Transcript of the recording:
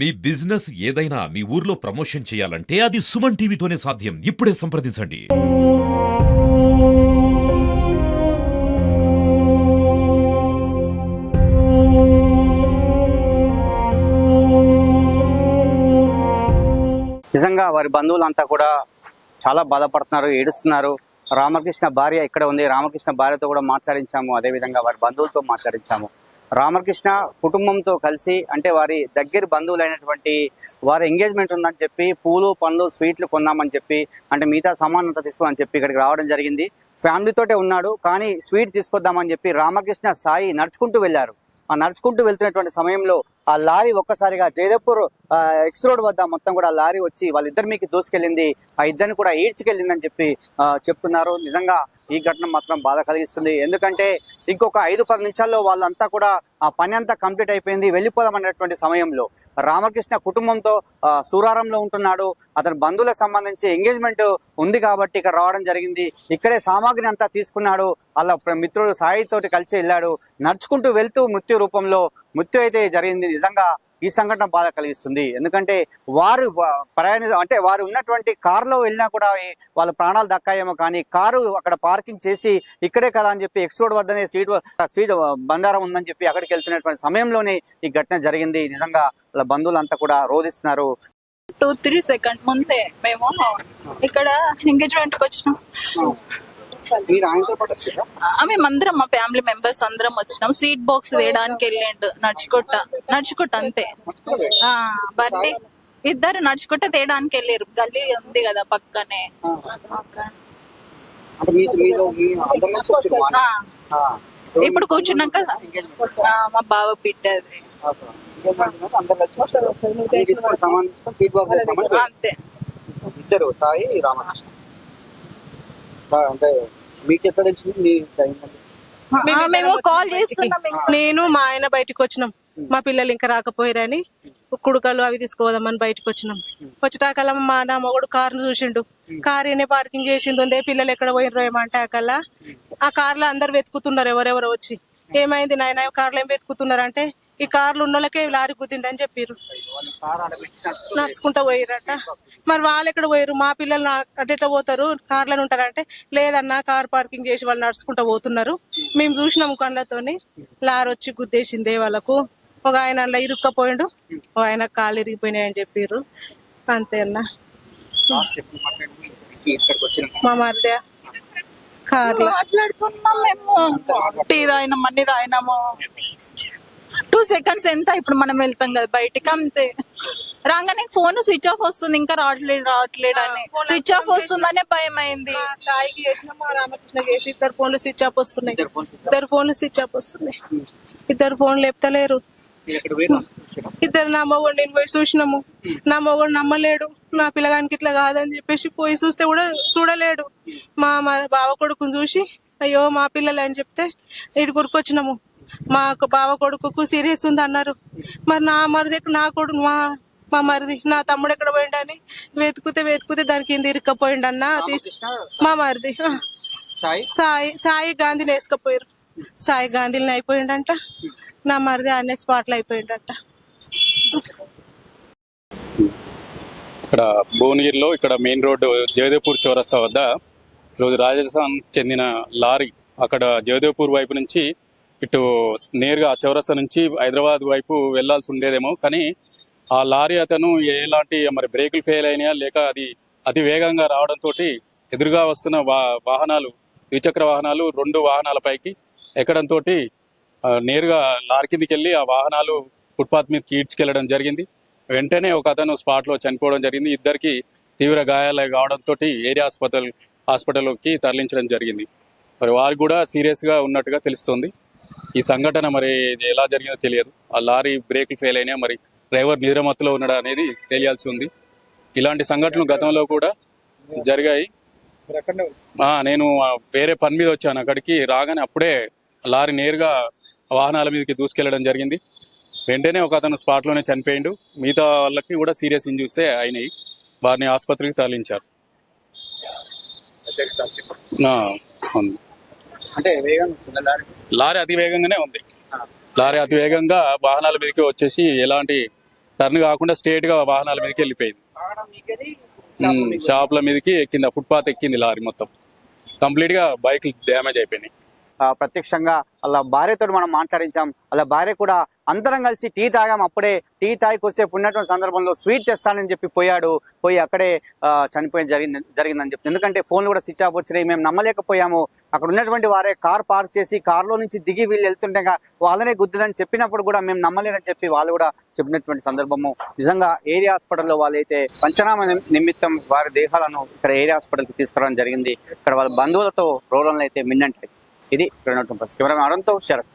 మీ business ఏదైనా మీ ఊర్లో promotion చేయాలంటే అది సుమన్ టీవీతోనే సాధ్యం. ఇప్పుడే సంప్రదించండి. నిజంగా వారి బంధువులంతా కూడా చాలా బాధపడుతున్నారు, ఏడుస్తున్నారు. రామకృష్ణ భార్య ఇక్కడ ఉంది. రామకృష్ణ భార్యతో కూడా మాట్లాడించాము, అదేవిధంగా వారి బంధువులతో మాట్లాడించాము. రామకృష్ణ కుటుంబంతో కలిసి అంటే వారి దగ్గర బంధువులైనటువంటి వారి ఎంగేజ్మెంట్ ఉందని చెప్పి పూలు పండ్లు స్వీట్లు కొన్నామని చెప్పి అంటే మిగతా సామానంతా తీసుకోమని చెప్పి ఇక్కడికి రావడం జరిగింది. ఫ్యామిలీతోటే ఉన్నాడు, కానీ స్వీట్ తీసుకొద్దామని చెప్పి రామకృష్ణ సాయి నడుచుకుంటూ వెళ్ళారు. ఆ నడుచుకుంటూ వెళ్తున్నటువంటి సమయంలో ఆ లారీ ఒక్కసారిగా జయదేవ్పూర్ ఎక్స్ రోడ్ వద్ద మొత్తం కూడా లారీ వచ్చి వాళ్ళిద్దరి మీకు దూసుకెళ్ళింది. ఆ ఇద్దరిని కూడా ఈడ్చుకెళ్ళిందని చెప్పి చెప్తున్నారు. నిజంగా ఈ ఘటన మాత్రం బాధ కలిగిస్తుంది. ఎందుకంటే ఇంకొక 5-10 నిమిషాల్లో వాళ్ళంతా కూడా ఆ పని అంతా కంప్లీట్ అయిపోయింది, వెళ్ళిపోదామనేటువంటి సమయంలో రామకృష్ణ కుటుంబంతో సూరారంలో ఉంటున్నాడు. అతని బంధువులకు సంబంధించి ఎంగేజ్మెంట్ ఉంది కాబట్టి ఇక్కడ రావడం జరిగింది. ఇక్కడే సామాగ్రి అంతా తీసుకున్నాడు. అలా మిత్రుడు సాయితోటి కలిసి వెళ్ళాడు. నడుచుకుంటూ వెళ్తూ మృత్యు రూపంలో మృత్యు అయితే జరిగింది. నిజంగా ఈ సంఘటన బాధ కలిగిస్తుంది. ఎందుకంటే వారు అంటే వారు ఉన్నటువంటి కారులో వెళ్ళినా కూడా వాళ్ళ ప్రాణాలు దక్కాయేమో, కానీ కారు అక్కడ పార్కింగ్ చేసి ఇక్కడే కదా అని చెప్పి ఎక్స్ రోడ్ వద్దనే స్వీట్ బండారం ఉందని చెప్పి అక్కడికి వెళ్తున్నటువంటి సమయంలోనే ఈ ఘటన జరిగింది. నిజంగా వాళ్ళ బంధువులంతా కూడా రోధిస్తున్నారు. 2-3 సెకండ్ ముందే మేము ఇక్కడ ఎంగేజ్మెంట్ కి వచ్చినాం. మేమందరం మా ఫ్యామిలీ మెంబర్స్ అందరం వచ్చినాం. స్వీట్ బాక్స్ తీయడానికి వెళ్ళిండు నడుచుకుంట అంతే. బర్త్డే ఇద్దరు నడుచుకుంట తేయడానికి వెళ్ళారు. గల్లీ ఉంది కదా పక్కనే. ఇప్పుడు కూర్చున్నాక మా బావ బిడ్డ అది అంతే. ఇద్దరు సాయి రామకృష్ణ. అంటే మీకు ఎట్లా తెలిసింది? మేము కాల్ చేస్తున్నాం. నేను మా ఆయన బయటకు వచ్చినాం. మా పిల్లలు ఇంకా రాకపోయారని కుడుకలు అవి తీసుకోదామని బయటకు వచ్చినాం. వచ్చేటాకల్లా మా నా మొగుడు కారును చూసిండు. కారు ఏనే పార్కింగ్ చేసిండు. ఉందే పిల్లలు ఎక్కడ పోయినరో ఏమంటే అకల్లా ఆ కార్లో అందరు వెతుకుతున్నారు. ఎవరెవరు వచ్చి ఏమైంది నాయన కార్లో ఏం వెతుకుతున్నారంటే ఈ కార్లు ఉన్న వాళ్ళకే లారీ గుద్దిందని చెప్పారు. నడుచుకుంటా పోయిరట. మరి వాళ్ళు ఎక్కడ పోయారు? మా పిల్లలు అటెట్లా పోతారు, కార్లను ఉంటారంటే లేదన్నా కార్ పార్కింగ్ చేసి వాళ్ళు నడుచుకుంటా పోతున్నారు, మేము చూసినాము కళ్ళతోని. లారీ వచ్చి గుద్దేసిందే వాళ్ళకు. ఒక ఆయన అలా ఇరుక్కపోయిండు, ఒక ఆయన కాళ్ళు ఇరిగిపోయినాయని చెప్పారు. అంతే అన్న. మా మధ్య కార్లో మాట్లాడుతున్నాం మేము. టీ తాగినాం, అన్ని తాగినాము. 2 సెకండ్స్ ఎంత ఇప్పుడు మనం వెళ్తాం కదా బయటికి, అంతే. రాగానే ఫోన్ స్విచ్ ఆఫ్ వస్తుంది, ఇంకా రావట్లేదు అని. స్విచ్ ఆఫ్ వస్తుందనే భయం అయింది. సాయికి చేసిన మా రామకృష్ణ చేసి ఇద్దరు ఫోన్లు స్విచ్ ఆఫ్ వస్తున్నాయి. ఇద్దరు ఫోన్లు లేపుతలేరు. ఇద్దరు నా మొగుడు నేను పోయి చూసినాము. నా మొగుడు నమ్మలేడు. నా పిల్లగానికి ఇట్లా కాదని చెప్పేసి పోయి చూస్తే కూడా చూడలేడు. మా బావ కొడుకుని చూసి అయ్యో మా పిల్లలు అని చెప్తే ఇటు గురికొచ్చినాము. మా బావ కొడుకు సీరియస్ ఉంది అన్నారు. మరి నా మరిది నా కొడుకు మా మరిది నా తమ్ముడు ఎక్కడ పోయిండని వెతుకుతే దాని కింద ఇరుక్కపోయిండు అన్న. మా మరిది సాయి గాంధీని వేసుకపోయారు. సాయి గాంధీని అయిపోయిండంట. నా మరిది అనే స్పాట్లు అయిపోయిండంట. ఇక్కడ భువనగిరిలో ఇక్కడ మెయిన్ రోడ్డు జయదేవ్పూర్ చౌరస్తా వద్ద ఈరోజు రాజస్థాన్ చెందిన లారీ అక్కడ జయదేవ్పూర్ వైపు నుంచి ఇటు నేరుగా చౌరస్తా నుంచి హైదరాబాద్ వైపు వెళ్లాల్సి ఉండేదేమో, కానీ ఆ లారీ అతను ఎలాంటి మరి బ్రేకులు ఫెయిల్ అయినాయా లేక అది అతి వేగంగా రావడంతో ఎదురుగా వస్తున్న వాహనాలు, ద్విచక్ర వాహనాలు 2 వాహనాలపైకి ఎక్కడంతో నేరుగా లారీ కిందికి వెళ్ళి ఆ వాహనాలు ఫుట్పాత్ మీదకి ఈడ్చుకెళ్లడం జరిగింది. వెంటనే ఒక అతను స్పాట్లో చనిపోవడం జరిగింది. ఇద్దరికి తీవ్ర గాయాలు కావడంతో ఏరియా హాస్పిటల్కి తరలించడం జరిగింది. మరి వారు కూడా సీరియస్గా ఉన్నట్టుగా తెలుస్తోంది. ఈ సంఘటన మరి ఎలా జరిగిందో తెలియదు. ఆ లారీ బ్రేకులు ఫెయిల్ అయినా మరి డ్రైవర్ నిద్రమత్తులో ఉన్నాడా అనేది తెలియాల్సి ఉంది. ఇలాంటి సంఘటనలు గతంలో కూడా జరిగాయి. నేను వేరే పని మీద వచ్చాను. అక్కడికి రాగానే అప్పుడే లారీ నేరుగా వాహనాల మీదకి దూసుకెళ్లడం జరిగింది. వెంటనే ఒక అతను స్పాట్లోనే చనిపోయిండు. మిగతా వాళ్ళకి కూడా సీరియస్ ఇంజూరీసే అయినాయి. వారిని ఆసుపత్రికి తరలించారు. అంటే లారీ అతి వేగంగానే ఉంది. లారీ అతి వేగంగా వాహనాల మీదకి వచ్చేసి ఎలాంటి టర్న్ కాకుండా స్ట్రేట్ గా వాహనాల మీదకి వెళ్ళిపోయింది. షాపుల మీదకి ఎక్కింది, ఫుట్పాత్ ఎక్కింది లారీ మొత్తం. కంప్లీట్ గా బైక్ డ్యామేజ్ అయిపోయినాయి. ప్రత్యక్షంగా అలా భార్యతో మనం మాట్లాడించాం. అలా భార్య కూడా అందరం కలిసి టీ తాగాం. అప్పుడే టీ తాగి కొద్దిసేపు ఉన్నటువంటి సందర్భంలో స్వీట్ తెస్తానని చెప్పి పోయి అక్కడే చనిపోయి జరిగిందని చెప్పి. ఎందుకంటే ఫోన్లు కూడా స్విచ్ ఆఫ్ వచ్చినాయి. మేము నమ్మలేకపోయాము. అక్కడ ఉన్నటువంటి వారే కార్ పార్క్ చేసి కార్లో నుంచి దిగి వీళ్ళు వెళ్తుండగా వాళ్ళనే గుద్దిదని చెప్పినప్పుడు కూడా మేము నమ్మలేదని చెప్పి వాళ్ళు కూడా చెప్పినటువంటి సందర్భము. నిజంగా ఏరియా హాస్పిటల్లో వాళ్ళైతే పంచనామా నిమిత్తం వారి దేహాలను ఇక్కడ ఏరియా హాస్పిటల్కి తీసుకురావడం జరిగింది. ఇక్కడ వాళ్ళ బంధువులతో రోడ్లను అయితే మిన్నంటాయి. ఇది కెమెరామెన్ అరుణ్తో శరత్.